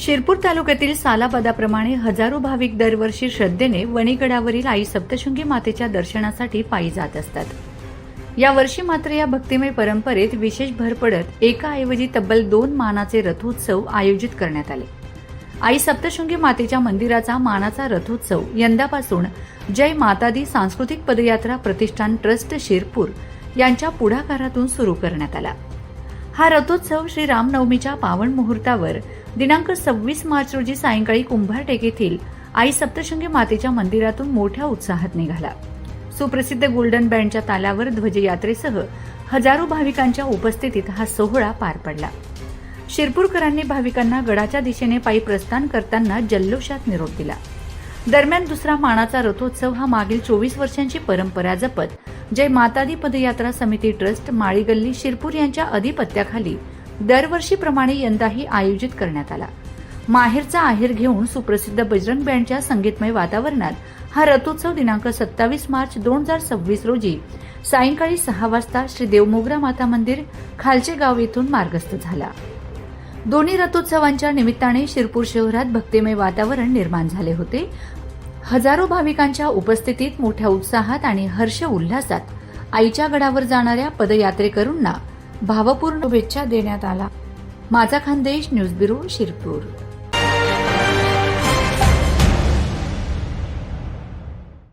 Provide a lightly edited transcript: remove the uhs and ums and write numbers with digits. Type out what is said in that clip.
शिरपूर तालुक्यातील सालापदाप्रमाणे हजारो भाविक दरवर्षी श्रद्धेने वणीगडावरील आई सप्तशृंगी मातेच्या दर्शनासाठी पायी जात असतात. यावर्षी मात्र या भक्तिमय परंपरेत विशेष भर पडत एकाऐवजी तब्बल 2 मानाचे रथोत्सव आयोजित करण्यात आले. आई सप्तशृंगी मातेच्या मंदिराचा मानाचा रथोत्सव यंदापासून जय मातादी सांस्कृतिक पदयात्रा प्रतिष्ठान ट्रस्ट शिरपूर यांच्या पुढाकारातून सुरू करण्यात आला. हा रथोत्सव श्री रामनवमीच्या पावन मुहूर्तावर दिनांक 26 मार्च रोजी सायंकाळी कुंभारटेक येथील आई सप्तशृंगी मातेच्या मंदिरातून मोठ्या उत्साहात निघाला. सुप्रसिद्ध गोल्डन बँडच्या तालावर ध्वजयात्रेसह हजारो भाविकांच्या उपस्थितीत हा सोहळा पार पडला. शिरपूरकरांनी भाविकांना गडाच्या दिशेने पायी प्रस्थान करताना जल्लोषात निरोप दिला. दरम्यान दुसरा मानाचा रथोत्सव हा मागील 24 वर्षांची परंपरा जपत जय मातादी पदयात्रा समिती ट्रस्ट माळीगल्ली शिरपूर यांच्या अधिपत्याखाली दरवर्षीप्रमाणे यंदाही आयोजित करण्यात आला. माहेरचा आहेर घेऊन सुप्रसिद्ध बजरंग बँडच्या संगीतमय वातावरणात हा रथोत्सव दिनांक 27 मार्च 2026 रोजी सायंकाळी 6 वाजता श्री देवमोगरा माता मंदिर खालचे गाव येथून मार्गस्थ झाला. दोन्ही रथोत्सवांच्या निमित्ताने शिरपूर शहरात भक्तिमय वातावरण निर्माण झाले होते. हजारो भाविकांच्या उपस्थितीत मोठ्या उत्साहात आणि हर्ष उल्हासात आईच्या गडावर जाणाऱ्या पदयात्रेकरूंना भावपूर्ण शुभेच्छा देण्यात आला. माझा खानदेश न्यूज ब्युरो शिरपूर.